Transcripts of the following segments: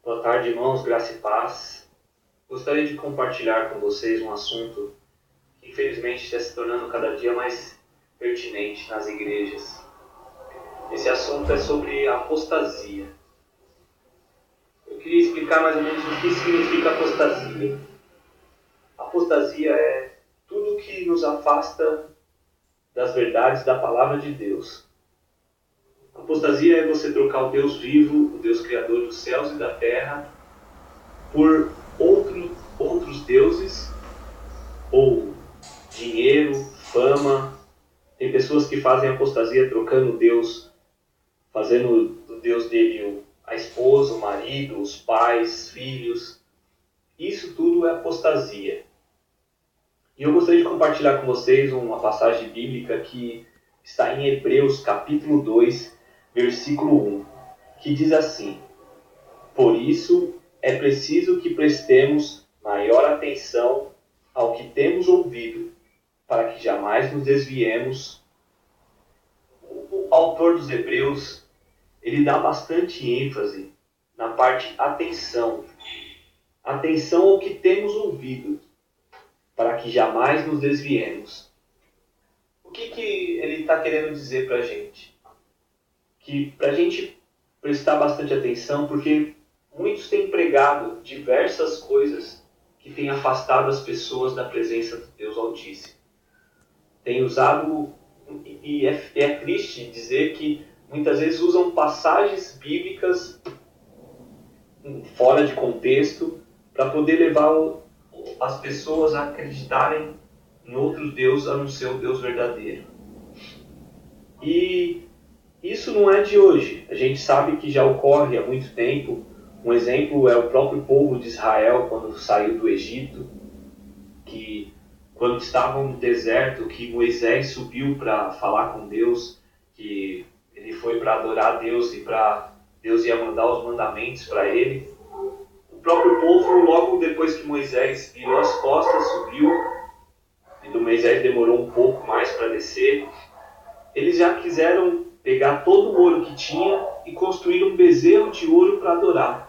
Boa tarde, irmãos, graça e paz. Gostaria de compartilhar com vocês um assunto que infelizmente está se tornando cada dia mais pertinente nas igrejas. Esse assunto é sobre a apostasia. Eu queria explicar mais ou menos o que significa apostasia. Apostasia é tudo que nos afasta das verdades da palavra de Deus. Apostasia é você trocar o Deus vivo, o Deus criador dos céus e da terra, por outros deuses, ou dinheiro, fama. Tem pessoas que fazem apostasia trocando Deus, fazendo do Deus dele a esposa, o marido, os pais, filhos. Isso tudo é apostasia. E eu gostaria de compartilhar com vocês uma passagem bíblica que está em Hebreus capítulo 2, versículo 1, que diz assim: Por isso é preciso que prestemos maior atenção ao que temos ouvido, para que jamais nos desviemos. O autor dos Hebreus, ele dá bastante ênfase na parte atenção. Atenção ao que temos ouvido, para que jamais nos desviemos. O que ele está querendo dizer para a gente? Que para a gente prestar bastante atenção, porque muitos têm pregado diversas coisas que têm afastado as pessoas da presença de Deus Altíssimo. Tem usado, e é triste dizer que muitas vezes usam passagens bíblicas fora de contexto para poder levar as pessoas a acreditarem em outro Deus a não ser o Deus verdadeiro. E isso não é de hoje. A gente sabe que já ocorre há muito tempo. Um exemplo é o próprio povo de Israel quando saiu do Egito, que quando estavam no deserto, que Moisés subiu para falar com Deus, que ele foi para adorar a Deus e para Deus ia mandar os mandamentos para ele. O próprio povo, logo depois que Moisés virou as costas, subiu, e do Moisés demorou um pouco mais para descer, eles já quiseram pegar todo o ouro que tinha e construir um bezerro de ouro para adorar.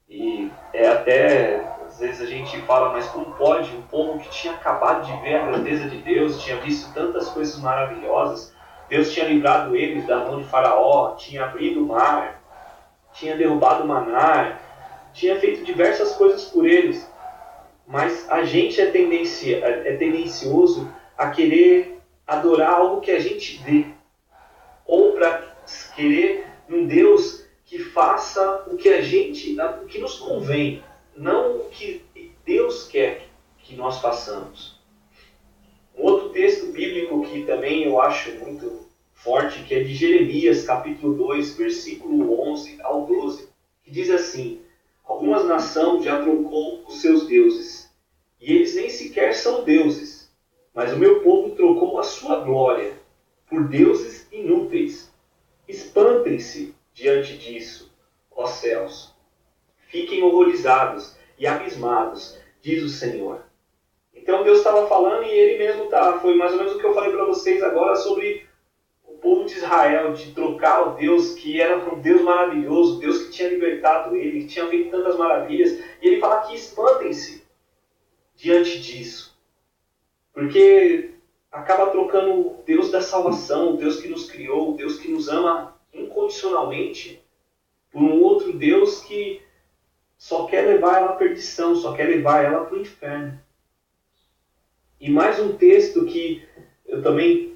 E é até, às vezes a gente fala, mas como pode um povo que tinha acabado de ver a grandeza de Deus, tinha visto tantas coisas maravilhosas, Deus tinha livrado eles da mão de Faraó, tinha abrido o mar, tinha derrubado o maná, tinha feito diversas coisas por eles, mas a gente é tendencioso a querer adorar algo que a gente vê, ou para querer um Deus que faça o que nos convém, não o que Deus quer que nós façamos. Um outro texto bíblico que também eu acho muito forte, que é de Jeremias, capítulo 2, versículo 11 ao 12, que diz assim: Algumas nações já trocou os seus deuses, e eles nem sequer são deuses, mas o meu povo trocou a sua glória por deuses inúteis. Espantem-se diante disso, ó céus. Fiquem horrorizados e abismados, diz o Senhor. Então Deus estava falando e ele mesmo foi mais ou menos o que eu falei para vocês agora sobre o povo de Israel, de trocar o Deus que era um Deus maravilhoso, Deus que tinha libertado ele, que tinha feito tantas maravilhas, e ele fala que espantem-se diante disso, porque acaba trocando o Deus da salvação, o Deus que nos criou, o Deus que nos ama incondicionalmente, por um outro Deus que só quer levar ela à perdição, só quer levar ela para o inferno. E mais um texto que eu também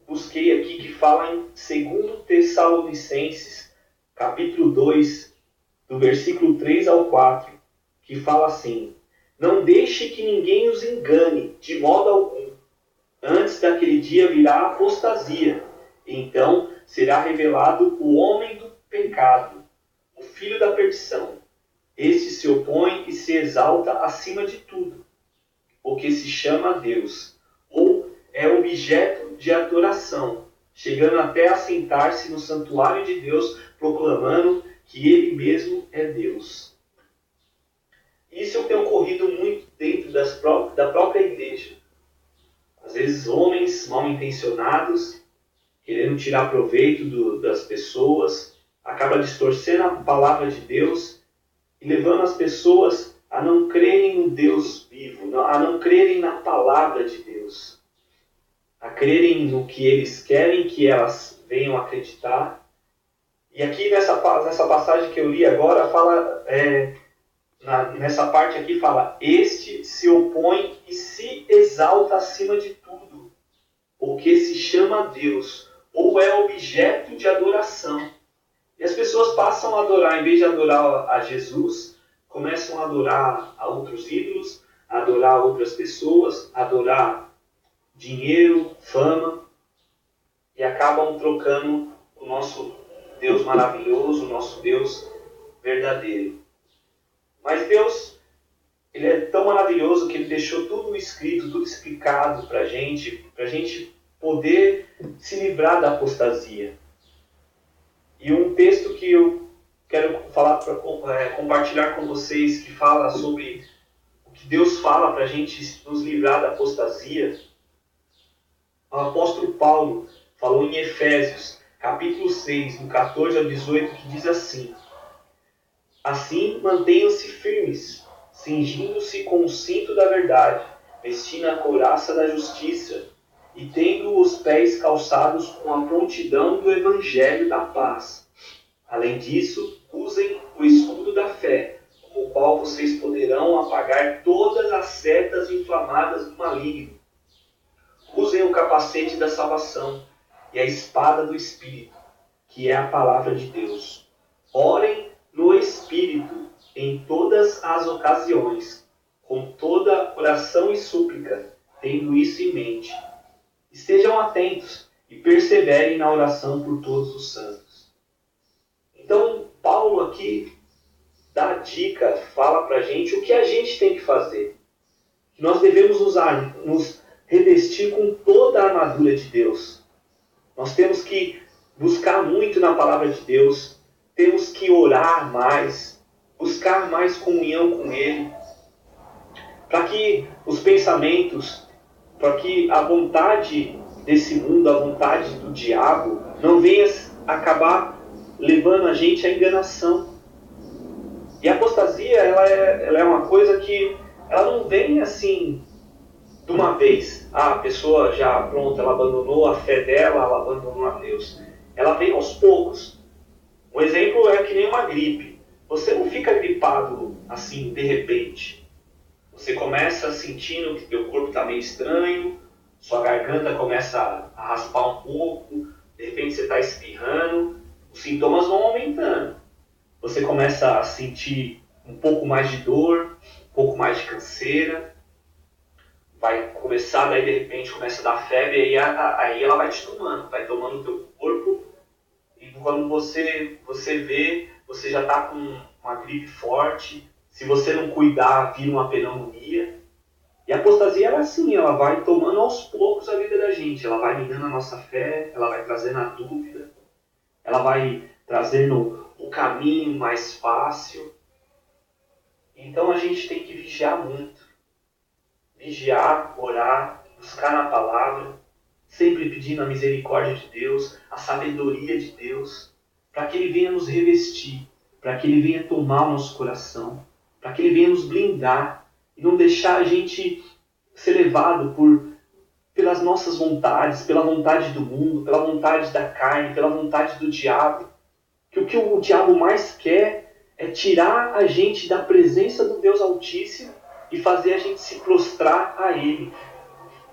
busquei aqui, que fala em 2 Tessalonicenses, capítulo 2, do versículo 3 ao 4, que fala assim: Não deixe que ninguém os engane, de modo algum. Antes daquele dia virá a apostasia. Então será revelado o homem do pecado, o filho da perdição. Este se opõe e se exalta acima de tudo, o que se chama Deus, ou é objeto de adoração, chegando até a sentar-se no santuário de Deus, proclamando que Ele mesmo é Deus. Isso tem ocorrido muito dentro da própria igreja. Às vezes homens mal intencionados, querendo tirar proveito das pessoas, acaba distorcendo a palavra de Deus e levando as pessoas a não crerem no Deus vivo, a não crerem na palavra de Deus, a crerem no que eles querem que elas venham acreditar. E aqui nessa passagem que eu li agora, fala, nessa parte aqui fala, este se opõe e se exalta acima de tudo, o que se chama Deus, ou é objeto de adoração. E as pessoas passam a adorar, em vez de adorar a Jesus, começam a adorar a outros ídolos, a adorar outras pessoas, a adorar dinheiro, fama, e acabam trocando o nosso Deus maravilhoso, o nosso Deus verdadeiro. Mas Deus, Ele é tão maravilhoso que Ele deixou tudo escrito, tudo explicado para a gente poder se livrar da apostasia. E um texto que eu quero compartilhar com vocês, que fala sobre o que Deus fala para a gente nos livrar da apostasia. O apóstolo Paulo falou em Efésios, capítulo 6, do 14 ao 18, que diz assim: assim mantenham-se firmes, cingindo-se com o cinto da verdade, vestindo a couraça da justiça, e tendo os pés calçados com a prontidão do evangelho da paz. Além disso, usem o escudo da fé, com o qual vocês poderão apagar todas as setas inflamadas do maligno. Usem o capacete da salvação e a espada do Espírito, que é a palavra de Deus. Orem no Espírito em todas as ocasiões, com toda oração e súplica, tendo isso em mente. Estejam atentos e perseverem na oração por todos os santos. Então, Paulo aqui dá a dica, fala para a gente o que a gente tem que fazer. Que nós devemos nos revestir com toda a armadura de Deus. Nós temos que buscar muito na palavra de Deus, temos que orar mais, buscar mais comunhão com Ele, para que os pensamentos, para que a vontade desse mundo, a vontade do diabo, não venha acabar levando a gente à enganação. E a apostasia, ela é uma coisa que ela não vem assim de uma vez. A pessoa já, pronto, ela abandonou a fé dela, ela abandonou a Deus. Ela vem aos poucos. Um exemplo é que nem uma gripe. Você não fica gripado assim, de repente. Você começa sentindo que teu corpo está meio estranho, sua garganta começa a raspar um pouco, de repente você está espirrando, os sintomas vão aumentando. Você começa a sentir um pouco mais de dor, um pouco mais de canseira, vai começar, daí de repente começa a dar febre, aí ela vai te tomando, vai tomando o teu corpo, e quando você vê, você já está com uma gripe forte, se você não cuidar, vira uma pneumonia. E a apostasia é assim, ela vai tomando aos poucos a vida da gente, ela vai minando a nossa fé, ela vai trazendo a dúvida, ela vai trazendo o caminho mais fácil. Então a gente tem que vigiar muito. Vigiar, orar, buscar na palavra, sempre pedindo a misericórdia de Deus, a sabedoria de Deus, para que Ele venha nos revestir, para que Ele venha tomar o nosso coração, para que Ele venha nos blindar e não deixar a gente ser levado pelas nossas vontades, pela vontade do mundo, pela vontade da carne, pela vontade do diabo. Que o que o diabo mais quer é tirar a gente da presença do Deus Altíssimo e fazer a gente se prostrar a Ele.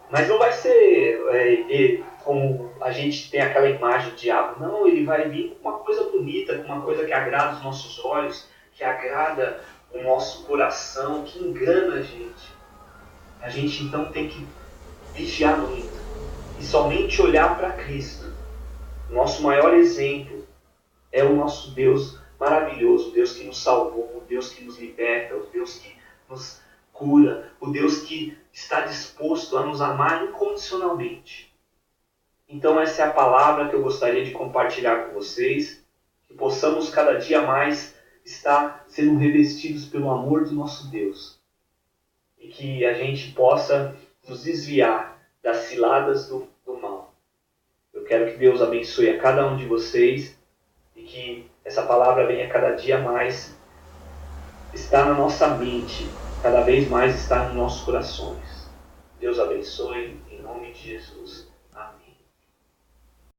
Mas não vai ser como a gente tem aquela imagem do diabo. Não, ele vai vir com uma coisa bonita, com uma coisa que agrada os nossos olhos, que agrada o nosso coração, que engana a gente. A gente então tem que vigiar muito e somente olhar para Cristo. Nosso maior exemplo é o nosso Deus maravilhoso, o Deus que nos salvou, o Deus que nos liberta, o Deus que nos cura, o Deus que está disposto a nos amar incondicionalmente. Então essa é a palavra que eu gostaria de compartilhar com vocês, que possamos cada dia mais estar sendo revestidos pelo amor do nosso Deus e que a gente possa nos desviar das ciladas do mal. Eu quero que Deus abençoe a cada um de vocês e que essa palavra venha cada dia mais estar na nossa mente, cada vez mais estar nos nossos corações. Deus abençoe, em nome de Jesus.